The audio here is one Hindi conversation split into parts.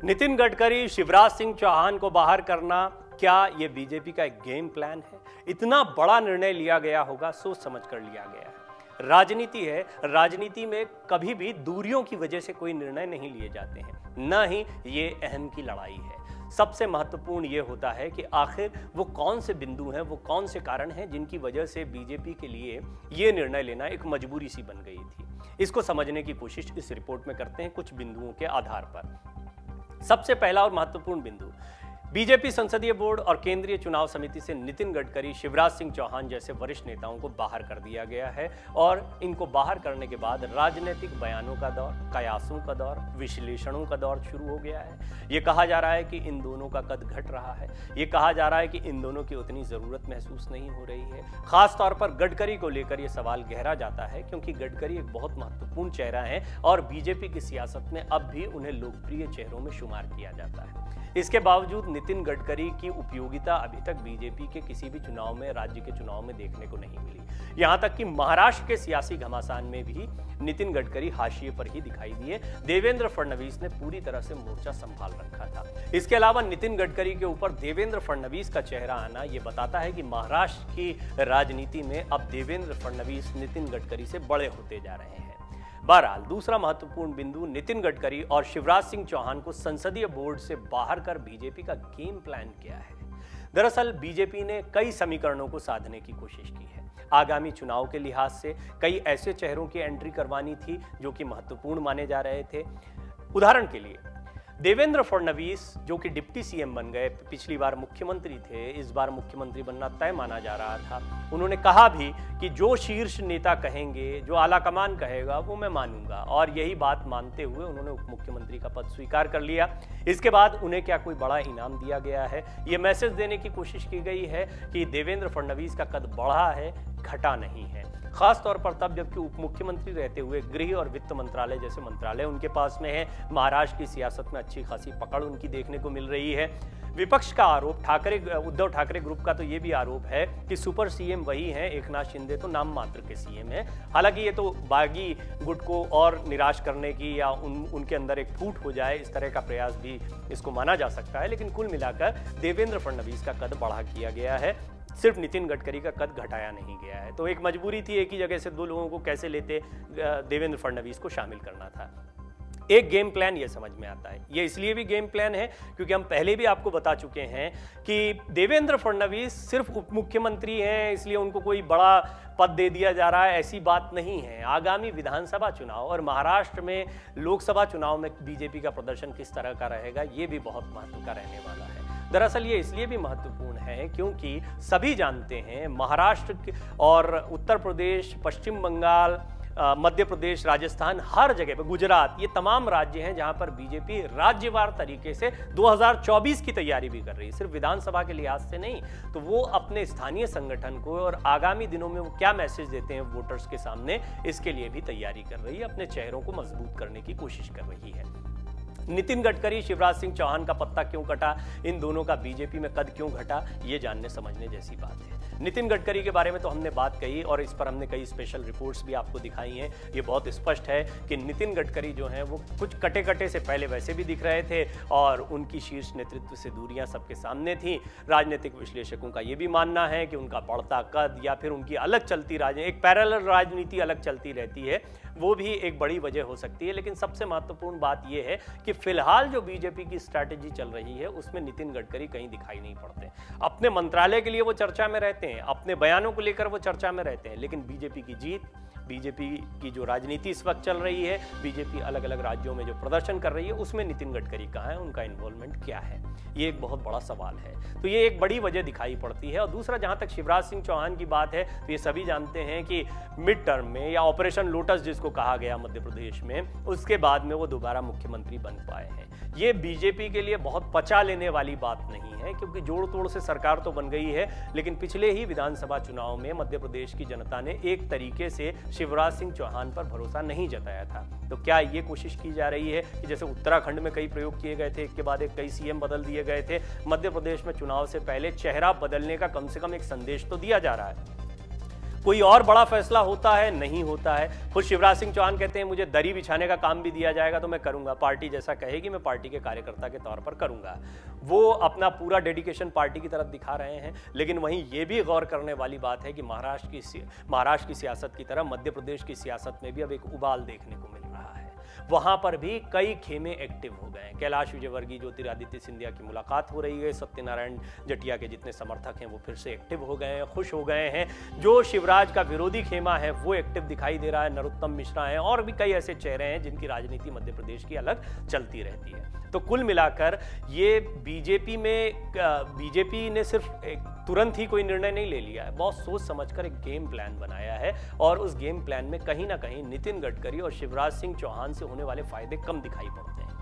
नितिन गडकरी, शिवराज सिंह चौहान को बाहर करना, क्या यह बीजेपी का एक गेम प्लान है? इतना बड़ा निर्णय लिया गया होगा, सोच समझ कर लिया गया है। राजनीति है, राजनीति में कभी भी दूरियों की वजह से कोई निर्णय नहीं लिए जाते हैं, न ही ये अहम की लड़ाई है। सबसे महत्वपूर्ण ये होता है कि आखिर वो कौन से बिंदु हैं, वो कौन से कारण हैं जिनकी वजह से बीजेपी के लिए ये निर्णय लेना एक मजबूरी सी बन गई थी। इसको समझने की कोशिश इस रिपोर्ट में करते हैं कुछ बिंदुओं के आधार पर। सबसे पहला और महत्वपूर्ण बिंदु, बीजेपी संसदीय बोर्ड और केंद्रीय चुनाव समिति से नितिन गडकरी, शिवराज सिंह चौहान जैसे वरिष्ठ नेताओं को बाहर कर दिया गया है और इनको बाहर करने के बाद राजनीतिक बयानों का दौर, कयासों का दौर, विश्लेषणों का दौर शुरू हो गया है। ये कहा जा रहा है कि इन दोनों का कद घट रहा है, ये कहा जा रहा है कि इन दोनों की उतनी जरूरत महसूस नहीं हो रही है। खास तौर पर गडकरी को लेकर यह सवाल गहरा जाता है क्योंकि गडकरी एक बहुत महत्वपूर्ण चेहरा है और बीजेपी की सियासत में अब भी उन्हें लोकप्रिय चेहरों में शुमार किया जाता है। इसके बावजूद नितिन गडकरी की उपयोगिता अभी तक बीजेपी के किसी भी चुनाव में, राज्य के चुनाव में देखने को नहीं मिली। यहां तक कि महाराष्ट्र के सियासी घमासान में भी नितिन गडकरी हाशिए पर ही दिखाई दिए। देवेंद्र फडणवीस ने पूरी तरह से मोर्चा संभाल रखा था। इसके अलावा नितिन गडकरी के ऊपर देवेंद्र फडणवीस का चेहरा आना यह बताता है कि महाराष्ट्र की राजनीति में अब देवेंद्र फडणवीस नितिन गडकरी से बड़े होते जा रहे हैं। बहरहाल, दूसरा महत्वपूर्ण बिंदु, नितिन गडकरी और शिवराज सिंह चौहान को संसदीय बोर्ड से बाहर कर बीजेपी का गेम प्लान क्या है? दरअसल बीजेपी ने कई समीकरणों को साधने की कोशिश की है। आगामी चुनाव के लिहाज से कई ऐसे चेहरों की एंट्री करवानी थी जो कि महत्वपूर्ण माने जा रहे थे। उदाहरण के लिए देवेंद्र फडणवीस, जो कि डिप्टी सीएम बन गए, पिछली बार मुख्यमंत्री थे, इस बार मुख्यमंत्री बनना तय माना जा रहा था। उन्होंने कहा भी कि जो शीर्ष नेता कहेंगे, जो आलाकमान कहेगा, वो मैं मानूंगा, और यही बात मानते हुए उन्होंने उप मुख्यमंत्री का पद स्वीकार कर लिया। इसके बाद उन्हें क्या कोई बड़ा इनाम दिया गया है? ये मैसेज देने की कोशिश की गई है कि देवेंद्र फडणवीस का कद बढ़ा है, घटा नहीं है। खास तौर पर तब जबकि उप मुख्यमंत्री रहते हुए गृह और वित्त मंत्रालय जैसे मंत्रालय उनके पास में है। महाराष्ट्र की सियासत में अच्छी खासी पकड़ उनकी देखने को मिल रही है। विपक्ष का आरोप, उद्धव ठाकरे ग्रुप का तो ये भी आरोप है कि सुपर सीएम वही हैं, एकनाथ शिंदे तो नाम मात्र के सीएम हैं। हालांकि ये तो बागी गुट को और निराश करने की या उनके अंदर एक फूट हो जाए, इस तरह का प्रयास भी इसको माना जा सकता है। लेकिन कुल मिलाकर देवेंद्र फडणवीस का कद बढ़ा किया गया है, सिर्फ नितिन गडकरी का कद घटाया नहीं गया है। तो एक मजबूरी थी, एक ही जगह से दो लोगों को कैसे लेते, देवेंद्र फडणवीस को शामिल करना था। एक गेम प्लान ये समझ में आता है। ये इसलिए भी गेम प्लान है क्योंकि हम पहले भी आपको बता चुके हैं कि देवेंद्र फडणवीस सिर्फ उप मुख्यमंत्री हैं, इसलिए उनको कोई बड़ा पद दे दिया जा रहा है, ऐसी बात नहीं है। आगामी विधानसभा चुनाव और महाराष्ट्र में लोकसभा चुनाव में बीजेपी का प्रदर्शन किस तरह का रहेगा, ये भी बहुत महत्व का रहने वाला है। दरअसल ये इसलिए भी महत्वपूर्ण है क्योंकि सभी जानते हैं महाराष्ट्र और उत्तर प्रदेश, पश्चिम बंगाल, मध्य प्रदेश, राजस्थान, हर जगह पर, गुजरात, ये तमाम राज्य हैं जहां पर बीजेपी राज्यवार तरीके से 2024 की तैयारी भी कर रही है, सिर्फ विधानसभा के लिहाज से नहीं। तो वो अपने स्थानीय संगठन को और आगामी दिनों में वो क्या मैसेज देते हैं वोटर्स के सामने, इसके लिए भी तैयारी कर रही है, अपने चेहरों को मजबूत करने की कोशिश कर रही है। नितिन गडकरी, शिवराज सिंह चौहान का पत्ता क्यों कटा, इन दोनों का बीजेपी में कद क्यों घटा, ये जानने समझने जैसी बात है। नितिन गडकरी के बारे में तो हमने बात कही और इस पर हमने कई स्पेशल रिपोर्ट्स भी आपको दिखाई हैं। ये बहुत स्पष्ट है कि नितिन गडकरी जो हैं वो कुछ कटे से पहले वैसे भी दिख रहे थे और उनकी शीर्ष नेतृत्व से दूरियां सबके सामने थी। राजनीतिक विश्लेषकों का ये भी मानना है कि उनका बढ़ता कद या फिर उनकी अलग चलती एक पैरेलल राजनीति अलग चलती रहती है, वो भी एक बड़ी वजह हो सकती है। लेकिन सबसे महत्वपूर्ण बात यह है कि फिलहाल जो बीजेपी की स्ट्रैटेजी चल रही है उसमें नितिन गडकरी कहीं दिखाई नहीं पड़ते। अपने मंत्रालय के लिए वो चर्चा में रहते हैं, अपने बयानों को लेकर वो चर्चा में रहते हैं, लेकिन बीजेपी की जीत, बीजेपी की जो राजनीति इस वक्त चल रही है, बीजेपी अलग अलग राज्यों में जो प्रदर्शन कर रही है, उसमें नितिन गडकरी कहाँ है, उनका इन्वॉल्वमेंट क्या है, ये एक बहुत बड़ा सवाल है। तो ये एक बड़ी वजह दिखाई पड़ती है। और दूसरा, जहां तक शिवराज सिंह चौहान की बात है, तो ये सभी जानते हैं कि मिड टर्म में या ऑपरेशन लोटस जिसको कहा गया मध्य प्रदेश में, उसके बाद में वो दोबारा मुख्यमंत्री बन पाए हैं। ये बीजेपी के लिए बहुत पचा लेने वाली बात नहीं है क्योंकि जोड़ तोड़ से सरकार तो बन गई है, लेकिन पिछले ही विधानसभा चुनाव में मध्य प्रदेश की जनता ने एक तरीके से शिवराज सिंह चौहान पर भरोसा नहीं जताया था। तो क्या ये कोशिश की जा रही है कि जैसे उत्तराखंड में कई प्रयोग किए गए थे, एक के बाद एक कई सीएम बदल दिए गए थे, मध्य प्रदेश में चुनाव से पहले चेहरा बदलने का कम से कम एक संदेश तो दिया जा रहा है। कोई और बड़ा फैसला होता है? नहीं होता है। खुद शिवराज सिंह चौहान कहते हैं मुझे दरी बिछाने का काम भी दिया जाएगा तो मैं करूंगा, पार्टी जैसा कहेगी मैं पार्टी के कार्यकर्ता के तौर पर करूंगा। वो अपना पूरा डेडिकेशन पार्टी की तरफ दिखा रहे हैं। लेकिन वहीं ये भी गौर करने वाली बात है कि महाराष्ट्र की सियासत की तरह मध्य प्रदेश की सियासत में भी अब एक उबाल देखने को मिल रहा है। वहां पर भी कई खेमे एक्टिव हो गए हैं। कैलाश विजयवर्गीय, ज्योतिरादित्य सिंधिया की मुलाकात हो रही है। सत्यनारायण जटिया के जितने समर्थक हैं वो फिर से एक्टिव हो गए हैं, खुश हो गए हैं। जो शिवराज का विरोधी खेमा है वो एक्टिव दिखाई दे रहा है। नरोत्तम मिश्रा हैं और भी कई ऐसे चेहरे हैं जिनकी राजनीति मध्य प्रदेश की अलग चलती रहती है। तो कुल मिलाकर ये बीजेपी ने सिर्फ तुरंत ही कोई निर्णय नहीं ले लिया है, बहुत सोच समझकर एक गेम प्लान बनाया है। और उस गेम प्लान में कहीं ना कहीं नितिन गडकरी और शिवराज सिंह चौहान से होने वाले फायदे कम दिखाई पड़ते हैं।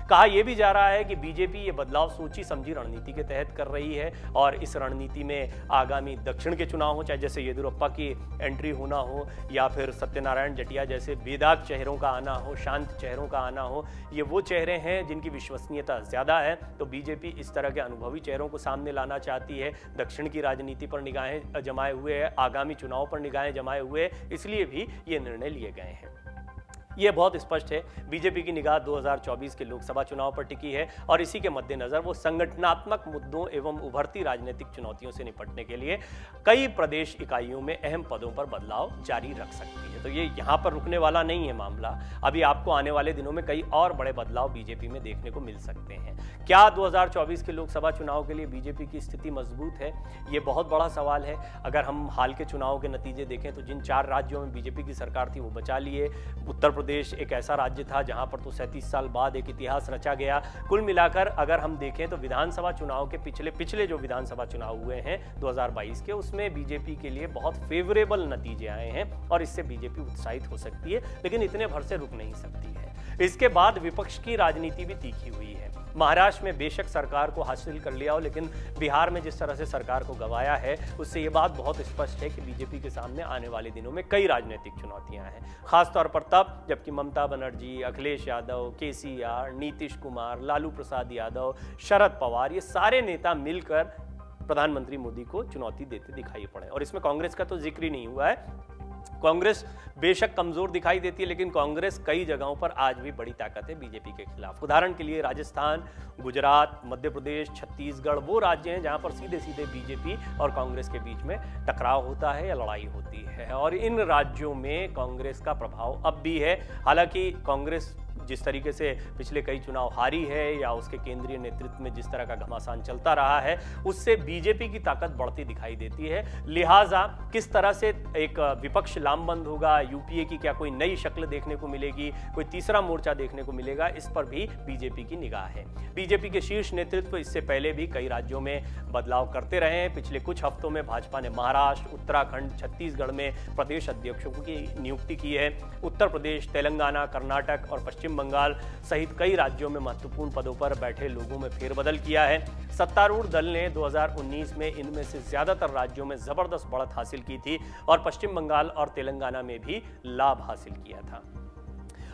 कहा यह भी जा रहा है कि बीजेपी ये बदलाव सोची समझी रणनीति के तहत कर रही है और इस रणनीति में आगामी दक्षिण के चुनाव हो, चाहे जैसे येदियुरप्पा की एंट्री होना हो या फिर सत्यनारायण जटिया जैसे बेदाग चेहरों का आना हो, शांत चेहरों का आना हो, ये वो चेहरे हैं जिनकी विश्वसनीयता ज्यादा है। तो बीजेपी इस तरह के अनुभवी चेहरों को सामने लाना चाहती है। दक्षिण की राजनीति पर निगाहें जमाए हुए है, आगामी चुनाव पर निगाहें जमाए हुए, इसलिए भी ये निर्णय लिए गए हैं। ये बहुत स्पष्ट है, बीजेपी की निगाह 2024 के लोकसभा चुनाव पर टिकी है और इसी के मद्देनजर वो संगठनात्मक मुद्दों एवं उभरती राजनीतिक चुनौतियों से निपटने के लिए कई प्रदेश इकाइयों में अहम पदों पर बदलाव जारी रख सकती है। तो ये यहाँ पर रुकने वाला नहीं है मामला, अभी आपको आने वाले दिनों में कई और बड़े बदलाव बीजेपी में देखने को मिल सकते हैं। क्या 2024 के लोकसभा चुनाव के लिए बीजेपी की स्थिति मजबूत है? ये बहुत बड़ा सवाल है। अगर हम हाल के चुनाव के नतीजे देखें तो जिन 4 राज्यों में बीजेपी की सरकार थी वो बचा लिए। उत्तर प्रदेश एक ऐसा राज्य था जहां पर तो 37 साल बाद एक इतिहास रचा गया। कुल मिलाकर अगर हम देखें तो विधानसभा चुनाव के पिछले जो विधानसभा चुनाव हुए हैं 2022 के, उसमें बीजेपी के लिए बहुत फेवरेबल नतीजे आए हैं और इससे बीजेपी उत्साहित हो सकती है, लेकिन इतने भर से रुक नहीं सकती है। इसके बाद विपक्ष की राजनीति भी तीखी हुई है। महाराष्ट्र में बेशक सरकार को हासिल कर लिया हो, लेकिन बिहार में जिस तरह से सरकार को गंवाया है उससे ये बात बहुत स्पष्ट है कि बीजेपी के सामने आने वाले दिनों में कई राजनीतिक चुनौतियां हैं। खासतौर पर तब जबकि ममता बनर्जी, अखिलेश यादव, केसीआर, नीतीश कुमार, लालू प्रसाद यादव, शरद पवार, ये सारे नेता मिलकर प्रधानमंत्री मोदी को चुनौती देते दिखाई पड़े। और इसमें कांग्रेस का तो जिक्र ही नहीं हुआ है। कांग्रेस बेशक कमजोर दिखाई देती है, लेकिन कांग्रेस कई जगहों पर आज भी बड़ी ताकत है बीजेपी के खिलाफ। उदाहरण के लिए राजस्थान, गुजरात, मध्य प्रदेश, छत्तीसगढ़ वो राज्य हैं जहां पर सीधे सीधे बीजेपी और कांग्रेस के बीच में टकराव होता है या लड़ाई होती है, और इन राज्यों में कांग्रेस का प्रभाव अब भी है। हालांकि कांग्रेस जिस तरीके से पिछले कई चुनाव हारी है या उसके केंद्रीय नेतृत्व में जिस तरह का घमासान चलता रहा है, उससे बीजेपी की ताकत बढ़ती दिखाई देती है। लिहाजा किस तरह से एक विपक्ष लामबंद होगा, यूपीए की क्या कोई नई शक्ल देखने को मिलेगी, कोई तीसरा मोर्चा देखने को मिलेगा, इस पर भी बीजेपी की निगाह है। बीजेपी के शीर्ष नेतृत्व इससे पहले भी कई राज्यों में बदलाव करते रहे हैं। पिछले कुछ हफ्तों में भाजपा ने महाराष्ट्र, उत्तराखंड, छत्तीसगढ़ में प्रदेश अध्यक्षों की नियुक्ति की है। उत्तर प्रदेश, तेलंगाना, कर्नाटक और पश्चिम बंगाल सहित कई राज्यों में महत्वपूर्ण पदों पर बैठे लोगों में फेरबदल किया है। सत्तारूढ़ दल ने 2019 में इनमें से ज्यादातर राज्यों में जबरदस्त बढ़त हासिल की थी और पश्चिम बंगाल और तेलंगाना में भी लाभ हासिल किया था।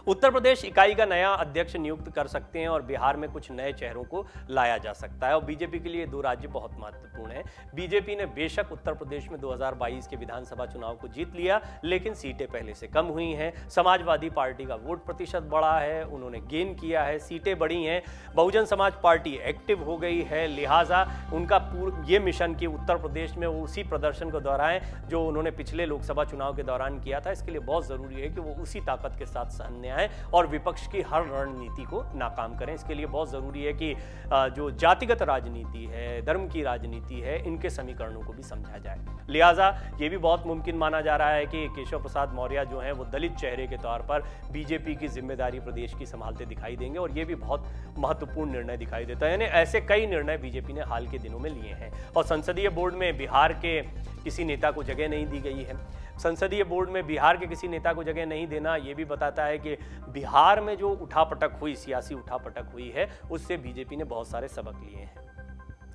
उत्तर प्रदेश इकाई का नया अध्यक्ष नियुक्त कर सकते हैं और बिहार में कुछ नए चेहरों को लाया जा सकता है। और बीजेपी के लिए 2 राज्य बहुत महत्वपूर्ण हैं। बीजेपी ने बेशक उत्तर प्रदेश में 2022 के विधानसभा चुनाव को जीत लिया, लेकिन सीटें पहले से कम हुई हैं। समाजवादी पार्टी का वोट प्रतिशत बढ़ा है, उन्होंने गेन किया है, सीटें बढ़ी हैं। बहुजन समाज पार्टी एक्टिव हो गई है, लिहाजा उनका ये मिशन कि उत्तर प्रदेश में वो उसी प्रदर्शन को दोहराएं जो उन्होंने पिछले लोकसभा चुनाव के दौरान किया था। इसके लिए बहुत जरूरी है कि वो उसी ताकत के साथ सामने आए और विपक्ष की हर रणनीति को नाकाम करें। इसके लिए बहुत जरूरी है कि जो जातिगत राजनीति है, धर्म की राजनीति है, इनके समीकरणों को भी समझा जाए। लिहाजा ये भी बहुत मुमकिन माना जा रहा है कि केशव प्रसाद मौर्य जो हैं वो दलित चेहरे के तौर पर बीजेपी की जिम्मेदारी प्रदेश की संभालते दिखाई देंगे और ये भी बहुत महत्वपूर्ण निर्णय दिखाई देता है। यानी ऐसे कई निर्णय बीजेपी ने हाल के दिनों में लिए हैं। और संसदीय बोर्ड में बिहार के किसी नेता को जगह नहीं दी गई है। संसदीय बोर्ड में बिहार के किसी नेता को जगह नहीं देना ये भी बताता है कि बिहार में जो उठापटक हुई, सियासी उठापटक हुई है, उससे बीजेपी ने बहुत सारे सबक लिए हैं।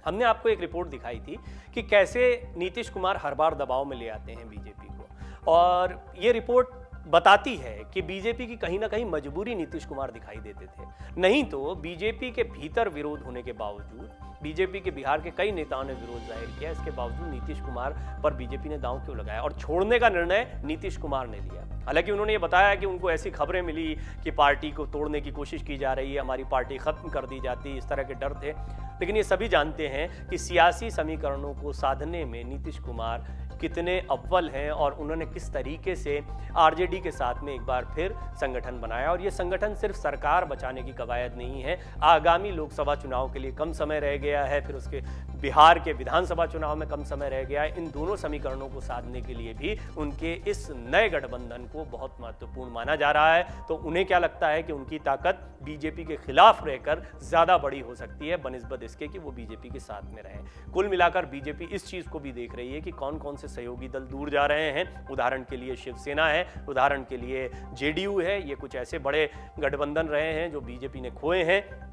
हमने आपको एक रिपोर्ट दिखाई थी कि कैसे नीतीश कुमार हर बार दबाव में ले आते हैं बीजेपी को, और ये रिपोर्ट बताती है कि बीजेपी की कहीं ना कहीं मजबूरी नीतीश कुमार दिखाई देते थे। नहीं तो बीजेपी के भीतर विरोध होने के बावजूद, बीजेपी के बिहार के कई नेताओं ने विरोध जाहिर किया, इसके बावजूद नीतीश कुमार पर बीजेपी ने दांव क्यों लगाया और छोड़ने का निर्णय नीतीश कुमार ने लिया। हालांकि उन्होंने ये बताया कि उनको ऐसी खबरें मिली कि पार्टी को तोड़ने की कोशिश की जा रही है, हमारी पार्टी खत्म कर दी जाती, इस तरह के डर थे। लेकिन ये सभी जानते हैं कि सियासी समीकरणों को साधने में नीतीश कुमार कितने अव्वल हैं और उन्होंने किस तरीके से आरजेडी के साथ में एक बार फिर संगठन बनाया। और ये संगठन सिर्फ सरकार बचाने की कवायद नहीं है, आगामी लोकसभा चुनाव के लिए कम समय रह गया है, फिर उसके बिहार के विधानसभा चुनाव में कम समय रह गया है। इन दोनों समीकरणों को साधने के लिए भी उनके इस नए गठबंधन को बहुत महत्वपूर्ण माना जा रहा है। तो उन्हें क्या लगता है कि उनकी ताकत बीजेपी के खिलाफ रहकर ज्यादा बड़ी हो सकती है बनिस्बत इसके कि वो बीजेपी के साथ में रहें। कुल मिलाकर बीजेपी इस चीज को भी देख रही है कि कौन कौन से सहयोगी दल दूर जा रहे हैं। उदाहरण के लिए शिवसेना है, उदाहरण के लिए जेडीयू है, ये कुछ ऐसे बड़े गठबंधन रहे हैं जो बीजेपी ने खोए हैं।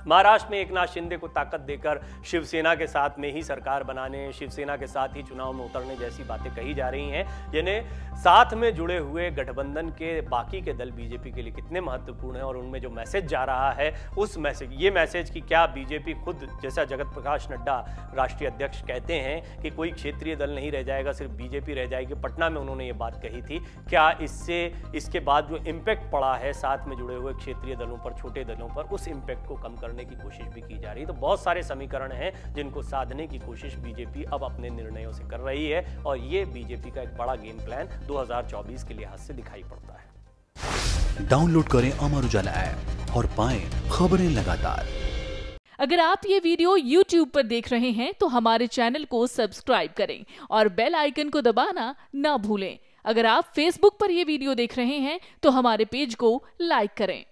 महाराष्ट्र में एकनाथ शिंदे को ताकत देकर शिवसेना के साथ में ही सरकार बनाने, शिवसेना के साथ ही चुनाव में उतरने जैसी बातें कही जा रही हैं, जिन्हें साथ में जुड़े हुए गठबंधन के बाकी के दल बीजेपी के लिए कितने महत्वपूर्ण हैं और उनमें जो मैसेज जा रहा है उस मैसेज, ये मैसेज कि क्या बीजेपी खुद, जैसा जगत प्रकाश नड्डा राष्ट्रीय अध्यक्ष कहते हैं कि कोई क्षेत्रीय दल नहीं रह जाएगा, सिर्फ बीजेपी रह जाएगी, पटना में उन्होंने ये बात कही थी, क्या इससे इसके बाद जो इम्पैक्ट पड़ा है साथ में जुड़े हुए क्षेत्रीय दलों पर, छोटे दलों पर, उस इम्पैक्ट को कम करने की कोशिश भी की जा रही है। तो बहुत सारे समीकरण हैं जिनको साधने की कोशिश बीजेपी अब अपने निर्णयों से कर रही है और ये बीजेपी का एक बड़ा गेम प्लान 2024 के लिहाज से दिखाई पड़ता है। डाउनलोड करें अमर उजाला ऐप और पाएं खबरें लगातार। अगर आप ये वीडियो YouTube पर देख रहे हैं तो हमारे चैनल को सब्सक्राइब करें और बेल आइकन को दबाना ना भूलें। अगर आप Facebook पर ये वीडियो देख रहे हैं तो हमारे पेज को लाइक करें।